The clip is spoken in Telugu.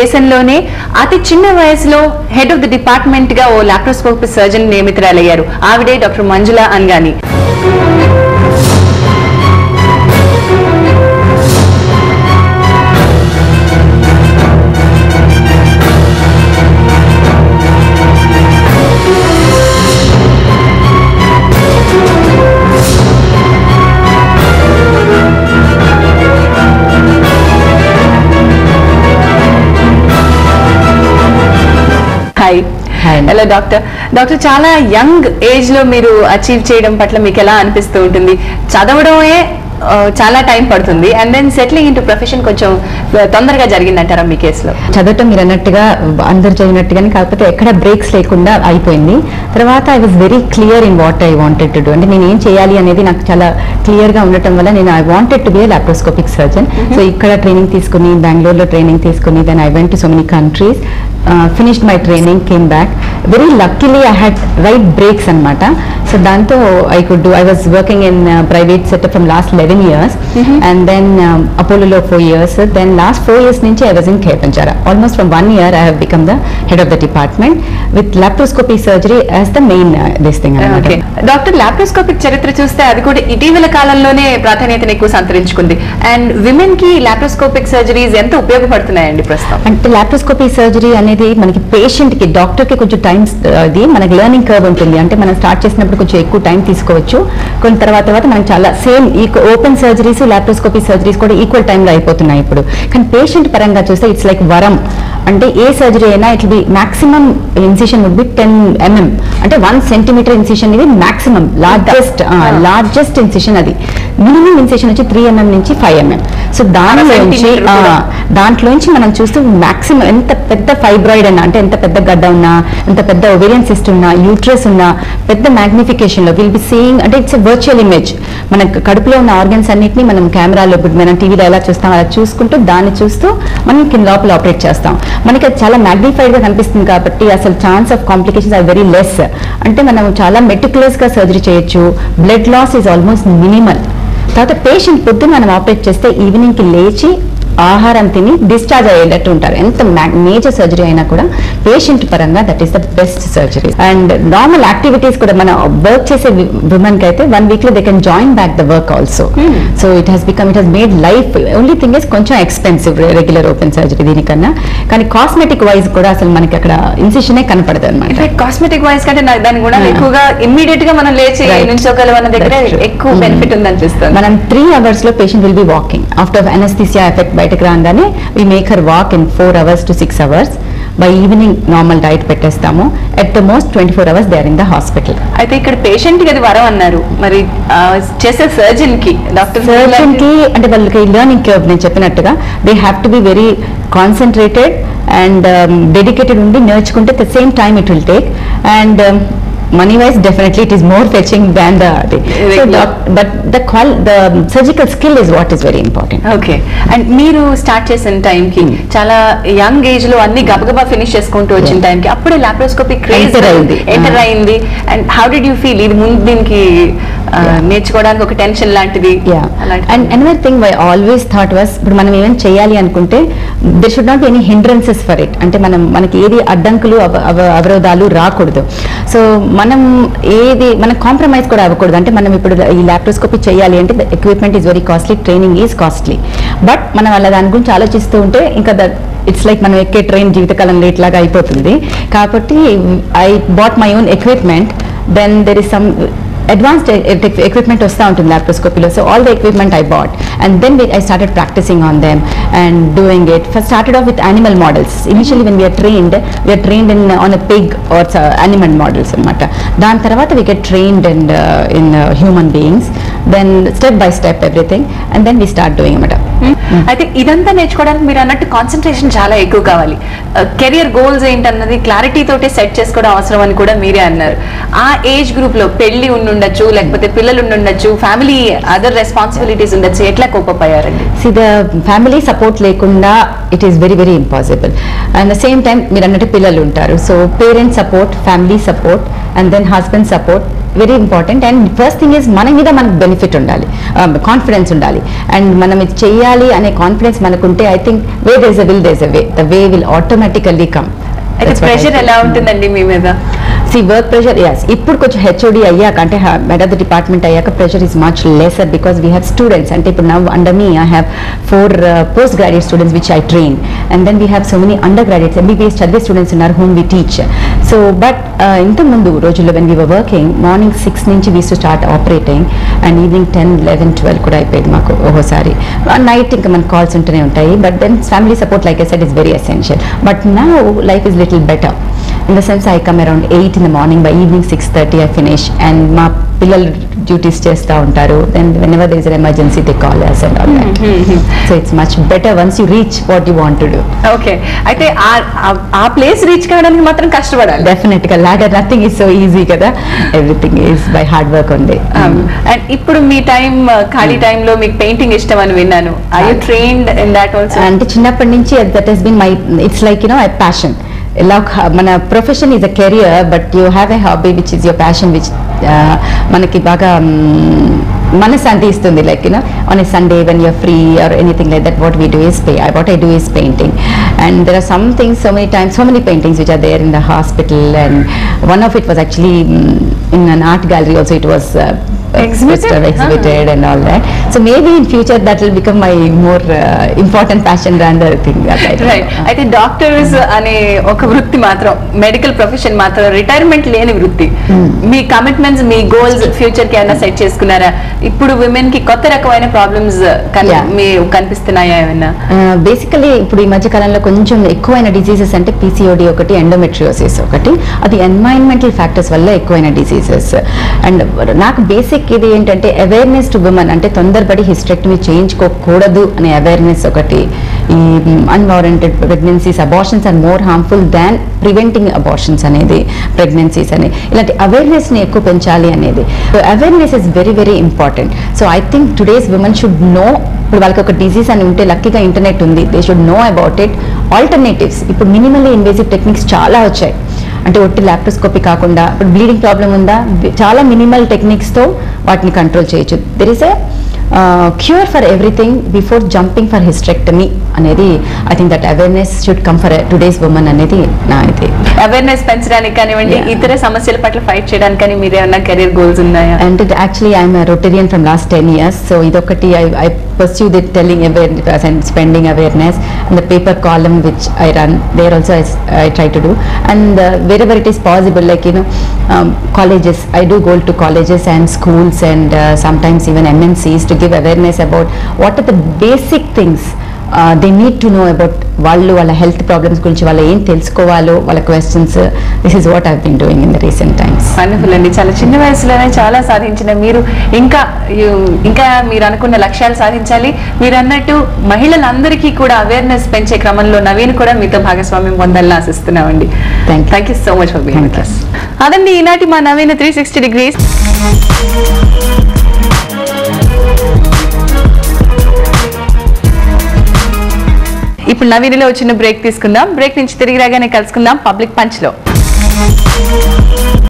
దేశంలోనే అతి చిన్న వయసులో హెడ్ ఆఫ్ ది డిపార్ట్మెంట్ గా ఓ లాప్రోస్కోపీ సర్జన్ నియమితురాలయ్యారు. ఆవిడే doctor Manjula Angani. Hello doctor, చాలా యంగ్ ఏజ్ లో మీరు అచీవ్ చేయడం పట్ల మీకు ఎలా అనిపిస్తూ ఉంటుంది? చదవడమే చాలా టైం పడుతుంది and then settling into profession కొంచెం తొందరగా జరిగిందంటారా మీ కేసులో? చదవటం మీరు అన్నట్టుగా అందరు చదివినట్టుగానే, కాకపోతే ఎక్కడ బ్రేక్స్ లేకుండా అయిపోయింది. తర్వాత I was very clear in what I wanted to do. అంటే నేను ఏం చేయాలి అనేది నాకు చాలా క్లియర్ గా ఉండటం వల్ల నేను I wanted to be a laparoscopic surgeon. So ఇక్కడ ట్రైనింగ్ తీసుకుని, బెంగళూరులో ట్రైనింగ్ తీసుకుని, then I went to so many countries, finished my training, came back. Very luckily I had right breaks anamata. So danto I was working in private setup from last 11 years and then Apollo lo 4 years. Then last 4 years nunchi I was in K Panchara. Almost from 1 year I have become the head of the department with laparoscopy surgery as the main this thing anamata. Okay. Doctor, laparoscopic charitra chuste adi kuda itivela kalamlone ప్రాధాన్యతను ఎక్కువ సంతరించుకుంది అండ్ విమెన్ కి లాప్రోస్కోపిక్ సర్జరీస్ ఎంత ఉపయోగపడుతున్నాయండి ప్రస్తుతం? అంటే లాప్రోస్కోపీ సర్జరీ అనేది మనకి పేషెంట్ కి, డాక్టర్ కి కొంచెం టైం అది మనకి లెర్నింగ్ కర్వ్ ఉంటుంది. అంటే మనం స్టార్ట్ చేసినప్పుడు కొంచెం ఎక్కువ టైం తీసుకోవచ్చు, కొన్ని తర్వాత మనకి చాలా same open surgeries laparoscopy surgeries కూడా ఈక్వల్ టైంలో అయిపోతున్నాయి ఇప్పుడు. కానీ పేషెంట్ పరంగా చూస్తే ఇట్స్ లైక్ వరం. అంటే ఏ సర్జరీ అయినా it be maximum incision would be 10 mm, అంటే 1 centimeter ఇన్సిషన్ ఇది మాక్సిమం లార్జెస్ట్ ఇన్సిషన్. అది మినిమం ఇన్సిషన్ వచ్చి 3 mm నుంచి 5 mm. సో దాంట్లోంచి మనం చూస్తూ మాక్సిమం ఎంత పెద్ద ఫైబ్రాయిడ్ అన్నా, అంటే ఎంత పెద్ద గడ్డ ఉన్నా, ఎంత పెద్ద ఓవేరియన్ సిస్ట్ ఉన్నా, యూట్రస్ ఉన్నా, పెద్ద మ్యాగ్నిఫికేషన్ లో విల్ బి సీయింగ్. అంటే ఇట్స్ ఎ వర్చువల్ ఇమేజ్. మన కడుపులో ఉన్న ఆర్గన్స్ అన్నిటిని మనం కెమెరాలో, మనం టీవీలో ఎలా చూస్తాం అలా చూసుకుంటూ దాన్ని చూస్తూ మనం కింద లోపల ఆపరేట్ చేస్తాం. మనకి అది చాలా మ్యాగ్నిఫైడ్ గా కనిపిస్తుంది కాబట్టి అసలు chance of complications are very less. అంటే మనం చాలా మెటిక్యులస్ గా సర్జరీ చేయొచ్చు. Blood loss is almost minimal. తర్వాత పేషెంట్ పొద్దున మనం ఆపరేట్ చేస్తే ఈవినింగ్ కి లేచి ఆహారం తిని డిశ్చార్జ్ అయ్యేటట్టు ఉంటారు. ఎంత మేజర్ సర్జరీ అయినా కూడా పేషెంట్ పరంగా that is the best surgery. And normal activities కూడా మన వర్క్ చేసే విమెన్ కి అయితే 1 week లో they can join back the work also. So it has made life. Only thing is కొంచెం ఎక్స్పెన్సివ్ రెగ్యులర్ ఓపెన్ సర్జరీ దీనికన్నా. కానీ కాస్మెటిక్ వైజ్ కూడా అసలు మనకి అక్కడ ఇన్సిషనే కనపడదు అనమాట. కాస్మెటిక్ వైజ్ కంటే దాని కూడా ఎక్కువగా ఇమ్మీడియట్ గా మనం లేచి నుంచోగల దగ్గర ఎక్కువ బెనిఫిట్ ఉంది అనిపిస్తుంది. మనం 3 hours లో patient will be walking after anaesthesia effect బయటకు రాగానే we make her walk in 4 hours to 6 hours. By evening normal diet పెట్టేస్తాము. At the most 24 hours they are in the hospital. అయితే ఇక్కడ పేషెంట్ కి అది వరం అన్నారు, మరి చేసే సర్జన్ కి, డాక్టర్ సర్జన్ కి అంటే వాళ్ళకి లెర్నింగ్ కర్వ్ నేను చెప్పినట్టుగా they have to be very concentrated and dedicated ఉండి నేర్చుకుంటే the same time it will take. And money wise definitely it is more fetching than the but the surgical skill is what is very important. Okay. And మీరు స్టార్ట్ చేసిన టైం కి చాలా యంగ్ ఏజ్ లో అన్ని గబగబా ఫినిష్ చేసుకుంటూ వచ్చిన టైం కి అప్పుడే లాప్రోస్కోపీ క్రేజ్ ఎంటర్ అయింది. And how did you feel? ఇది ముందు దీనికి నేర్చుకోవడానికి ఒక టెన్షన్ లాంటిది? And another thing I always thought was, ఇప్పుడు మనం ఏమైనా చేయాలి అనుకుంటే there should not be any hindrances for it. అంటే మనకి ఏది అడ్డంకులు అవరోధాలు రాకూడదు. సో మనం కాంప్రమైజ్ కూడా అవ్వకూడదు. అంటే మనం ఇప్పుడు ఈ లాప్రోస్కోపీ చేయాలి అంటే equipment is very costly, training is costly. But మనం అలా దాని గురించి ఆలోచిస్తూ ఉంటే ఇంకా ఇట్స్ లైక్ మనం ఎక్కే ట్రైన్ జీవితకాలం లేట్ లాగా అయిపోతుంది. కాబట్టి I bought my own equipment. Then there is some advanced equipment వస్తూ ఉంటుంది లాప్రోస్కోపీలో. So all the equipment I bought and then I started practising on them and doing it. First started off with animal models. Initially when we are trained in on a pig or animal models అనమాట. దాని తర్వాత we get trained and in human beings. Then step by step everything and then we start doing అనమాట. అయితే ఇదంతా నేర్చుకోవడానికి మీరు అన్నట్టు కాన్సన్ట్రేషన్ చాలా ఎక్కువ కావాలి. కెరియర్ గోల్స్ ఏంటన్నది క్లారిటీ తోటే సెట్ చేసుకోవడం అవసరం అని కూడా మీరే అన్నారు. ఆ ఏజ్ గ్రూప్ లో పెళ్లి ఉండొచ్చు, లేకపోతే పిల్లలు ఉండొచ్చు, ఫ్యామిలీ అదర్ రెస్పాన్సిబిలిటీస్ ఉండొచ్చు, ఎట్లా కోపప్ అయ్యారండి? ద ఫ్యామిలీ సపోర్ట్ లేకుండా it is very very impossible. And the same time మీరు అన్నట్టు పిల్లలు ఉంటారు. So parents support, family support and then husband support very important. And first thing is మన మీద మనకు బెనిఫిట్ ఉండాలి, కాన్ఫిడెన్స్ ఉండాలి. అండ్ మనం ఇది చెయ్యాలి అనే కాన్ఫిడెన్స్ మనకుంటే I think way there is a will there is a way, the way will automatically come. అయితే ప్రెషర్ ఎలా ఉంటుందండి మీ మీద? Work pressure, yes. ఇప్పుడు కొంచెం హెచ్ఓడి అయ్యాక అంటే హెడ్ ఆఫ్ ద డిపార్ట్మెంట్ అయ్యాక pressure is much lesser because we have students. అంటే ఇప్పుడు now under me I have 4 post graduate students which I train, and then we have so many under graduates MBBS చదివే స్టూడెంట్స్ ఉన్నారు whom we teach. So but ఇంతకుముందు రోజుల్లో when we were working morning 6 నుంచి we to start operating and evening 10, 11, 12 కూడా అయిపోయేది మాకు ఒక్కోసారి. నైట్ ఇంకా మనకు కాల్స్ ఉంటూనే ఉంటాయి. But then family support like I said is very essential. But now life is little better in the sense I come around 8 in the morning, by evening 6:30 I finish, and మా పిల్లలు డ్యూటీస్ చేస్తూ ఉంటారు. then whenever there is an emergency they call us and all that. So it's much better once you reach what you want to do. Okay, అయితే ఆ ప్లేస్ రీచ్ కావడానికి మాత్రం కష్టపడాలి. Definitely ladder, nothing is so easy కదా, everything is by hard work only. And ఇప్పుడు మీ టైం ఖాళీ టైంలో మీకు పెయింటింగ్ ఇష్టం అని విన్నాను. Are you trained in that also? అంటే చిన్నప్పటి నుంచి that has been my, it's like a passion. మన profession is a career, but you have a hobby which is your passion which మనకి బాగా మనశ్శాంతి ఇస్తుంది. Like on a Sunday when you're free or anything like that what I do is painting. And there are some things, so many paintings which are there in the hospital, and one of it was actually in an art gallery also. It was exhibited and all that. So maybe in future that will become my more important passion than the thing that I do. Right. అయితే డాక్టర్స్ అనే ఒక వృత్తి మాత్రం, మెడికల్ ప్రొఫెషన్ మాత్రం రిటైర్మెంట్ లేని వృత్తి. మీ కమిట్మెంట్స్, మీ గోల్స్ ఫ్యూచర్ కి ఏమైనా సెట్ చేసుకున్నారా? ఇప్పుడు విమెన్ కి కొత్త రకమైన ప్రాబ్లమ్స్ కనిపిస్తున్నాయా ఏమైనా? బేసికలీ ఇప్పుడు ఈ మధ్య కాలంలో కొంచెం ఎక్కువైన డిసీజెస్ అంటే PCOD ఒకటి, ఎండోమెట్రియోసిస్ ఒకటి. అది ఎన్వైరన్మెంటల్ ఫ్యాక్టర్స్ వల్ల ఎక్కువైన డిసీజెస్. అండ్ నాకు బేసిక్ ఇది ఏంటంటే అవేర్నెస్ టు విమెన్, అంటే తొందరపడి హిస్టెక్టమీ చేయించుకోకూడదు అనే అవేర్నెస్ ఒకటి. ఈ unwanted pregnancies, abortions are more harmful than preventing abortions అనేది, ప్రెగ్నెన్సీస్ అని, ఇలాంటి అవేర్నెస్ని ఎక్కువ పెంచాలి అనేది. Awareness is very very important. So I think today's women should know. ఇప్పుడు వాళ్ళకి ఒక డిజీజ్ అని ఉంటే లక్కీగా ఇంటర్నెట్ ఉంది, they should know about it. Alternatives ఇప్పుడు మినిమల్లీ ఇన్వేసివ్ టెక్నిక్స్ చాలా వచ్చాయి. అంటే ఒట్టి ల్యాప్రోస్కోపీ కాకుండా ఇప్పుడు బ్లీడింగ్ ప్రాబ్లం ఉందా, చాలా మినిమల్ టెక్నిక్స్తో వాటిని కంట్రోల్ చేయొచ్చు. There is a cure for everything before jumping for hysterectomy అనేది. I think that awareness should come for today's women అనేది నా ఇది. అవేర్నెస్ పెంచడానికి కానివ్వండి, ఇతర సమస్యల పట్ల ఫైట్ చేయడానికి కానీ మీరు ఏమన్నా కెరీర్ గోల్స్ ఉన్నాయా? అంటే actually I'm Rotarian from last 10 years. So ఇదొకటి I pursue the telling awareness and spreading awareness, and the paper column which I run there also I try to do, and wherever it is possible, like colleges, I do go to colleges and schools and sometimes even MNCs to give awareness about what are the basic things they need to know about వాళ్ళ హెల్త్ ప్రాబ్లమ్స్ గురించి, వాళ్ళు ఏం తెలుసుకోవాలో, వాళ్ళ questions. This is what I been doing in the recent times. Wonderful అండి. చాలా చిన్న వయసులోనే చాలా సాధించిన మీరు ఇంకా మీరు అనుకున్న లక్ష్యాలు సాధించాలి. మీరు అన్నట్టు మహిళలందరికీ కూడా అవేర్నెస్ పెంచే క్రమంలో నవీన్ కూడా మీతో భాగస్వామ్యం పొందాలని ఆశిస్తున్నామండి. Thank you so much for being with us. అదండి ఈనాటి మా నవీన్ 360 degrees. ఇప్పుడు నవీన్లో వచ్చిన బ్రేక్ తీసుకుందాం. బ్రేక్ నుంచి తిరిగి రాగానే కలుసుకుందాం పబ్లిక్ పంచ్ లో.